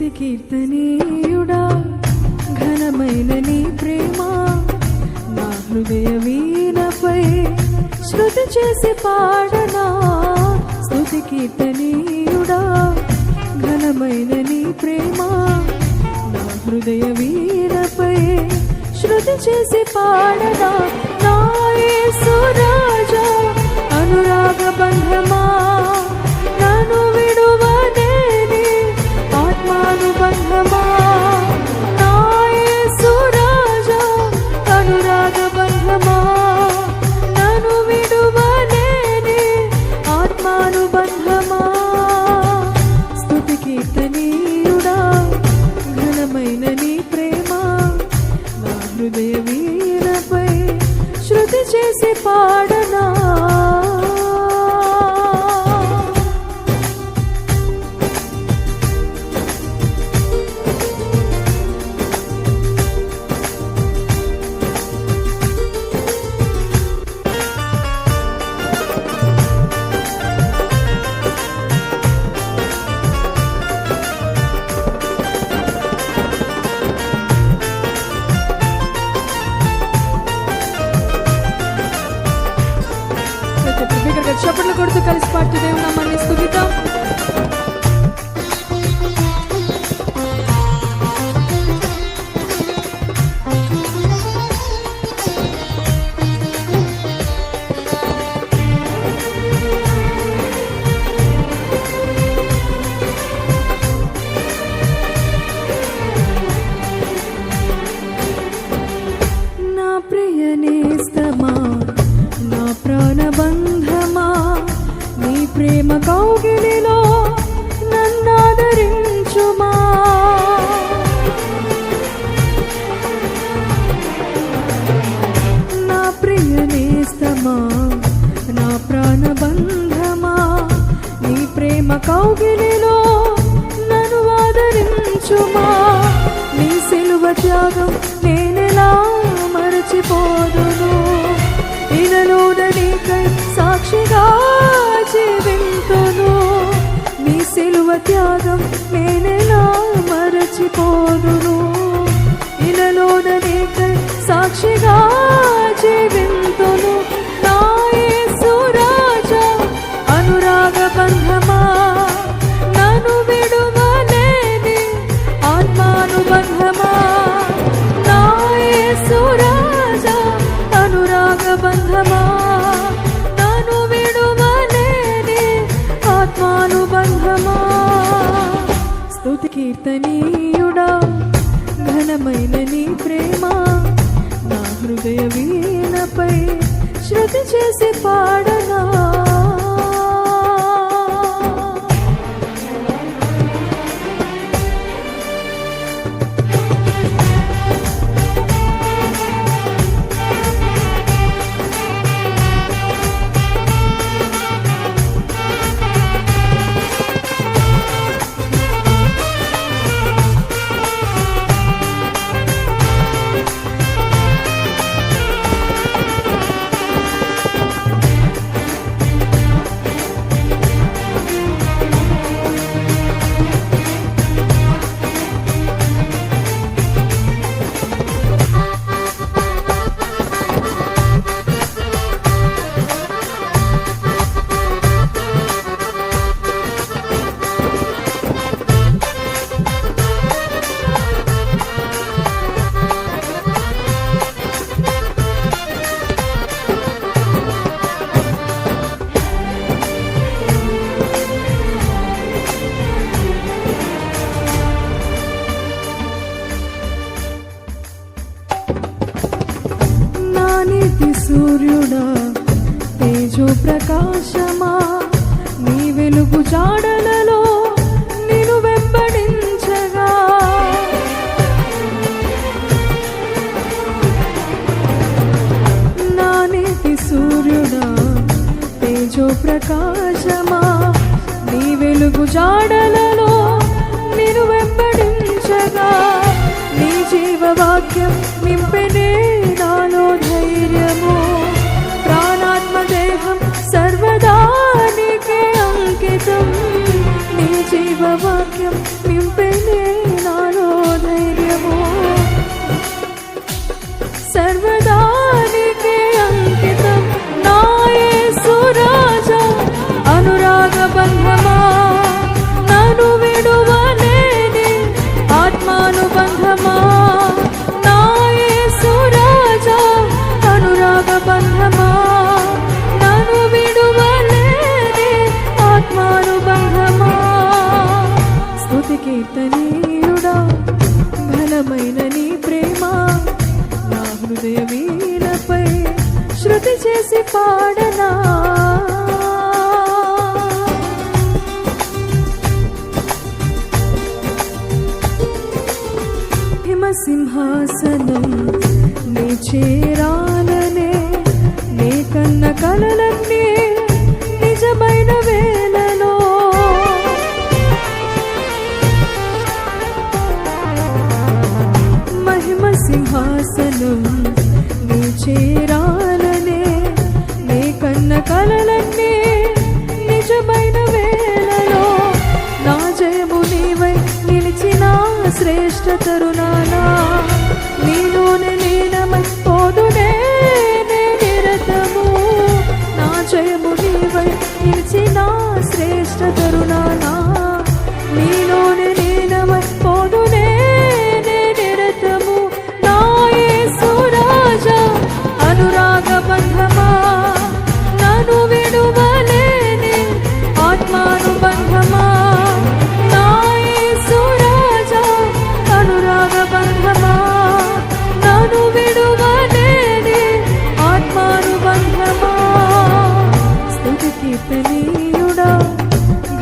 స్తుతి కీర్తనీయుడా ఘనమైన నీ ప్రేమ నా హృదయ వీణపై శృతి చేసి పాడనా. స్తుతి కీర్తనీయుడా ఘనమైన నీ ప్రేమ నా హృదయ వీణపై శృతి చేసి పాడనా. నా యేసు రాజా అనురాగ బంధమా నన్ను విడువనేని ఆత్మానుబంధమా. నా యేసు రాజా అనురాగ బంధమా నన్ను విడువనేని ఆత్మానుబంధమా. స్తుతి కీర్తనీయుడా ఘనమైన నీ ప్రేమ నా హృదయ వీణపై శృతి చేసి పాడనా. చప్పట్లు కొడుతూ కలిసి పాడుతూ దేవుని నామాన్ని స్తుతిద్దాం. నా ప్రియ నేస్తమా నా ప్రాణబంధమా నీ ప్రేమ కౌగిలిలో నన్నాదరించుమా. నా ప్రియ నేస్తమా నా ప్రాణబంధమా నీ ప్రేమ కౌగిలిలో నన్ను ఆదరించుమా. నీ సిలువ త్యాగం నేనెలా మరచిపోదును. ఇనలోన నీకై సాక్షిగా జీవింతును. నీ సిలువ త్యాగం నేనెలా మరచిపోదును. ఇనలోన నీకై సాక్షిగా జీవింతును. నా యేసు రాజా అనురాగ బంధమా నన్ను విడువలేని ఆత్మానుబంధమా. నా యేసు రాజా అనురాగ బంధమా నన్ను విడువలేని ఆత్మానుబంధమా. స్తుతి కీర్తనీయుడా ఘనమైన నీ ప్రేమ నా హృదయ వీణపై శృతి చేసి పాడనా. నీతి సూర్యుడా తేజో ప్రకాశమా నీ వెలుగు జాడలలో నిన్ను వెంబడించగా. నా నీతి సూర్యుడా తేజో ప్రకాశమా నీ వెలుగు జాడలలో నిన్ను వెంబడించగా. నీ జీవవాక్యం నింపెనే నాలో ధైర్యము. ప్రాణాత్మ దేహం సర్వదా నీకే అంకితం. నీ జీవవాక్యం నింపెనే తరుణాన నీలోనే లీనమై పోదునే నిరతము నా జయము నీవై నిలిచిన శ్రేష్ఠ తరుణాన నీలోనే లీనమై పోదునే నిరతము నా యేసు రాజా అనురాగ బంధమా నన్ను విడువలేని ఆత్మానుబంధమా నా యేసు రాజా అనురాగ బంధమా నన్ను విడువలేని ఆత్మానుబంధమా స్తుతి కీర్తనీయుడా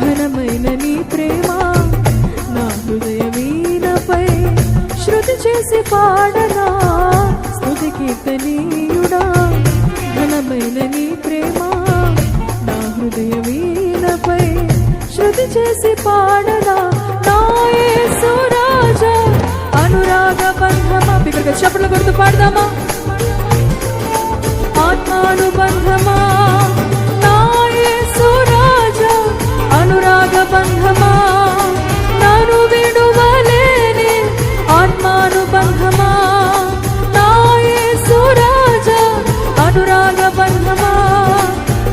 ఘనమైన నీ ప్రేమ నా హృదయమీనపై శృతి చేసి పాడనా స్తుతి కీర్తనీయుడా ఘనమైన నీ ప్రేమ నా హృదయమీనపై శృతి చేసి పాడనా నా యేసు రాజా అనురాగ బంధమా ఇక్కడ చప్పట్లు కొడుతూ పాడదామా ఆత్మానుబంధమా నా యేసు రాజా అనురాగ బంధమా నన్ను విడువలేని ఆత్మానుబంధమా నా యేసు రాజా అనురాగ బంధమా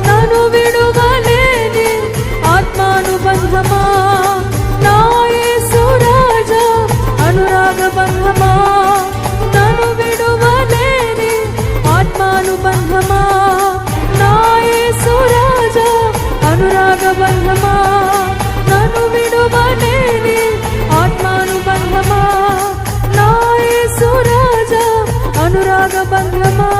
నన్ను విడువలేని ఆత్మానుబంధమా నా యేసు రాజా అనురాగ బంధమా నన్ను విడువలేని ఆత్మానుబంధమా నా యేసు రాజా అనురాగ బంధమా నన్ను విడువలేని ఆత్మానుబంధమా నా యేసు రాజా అనురాగ బంధమా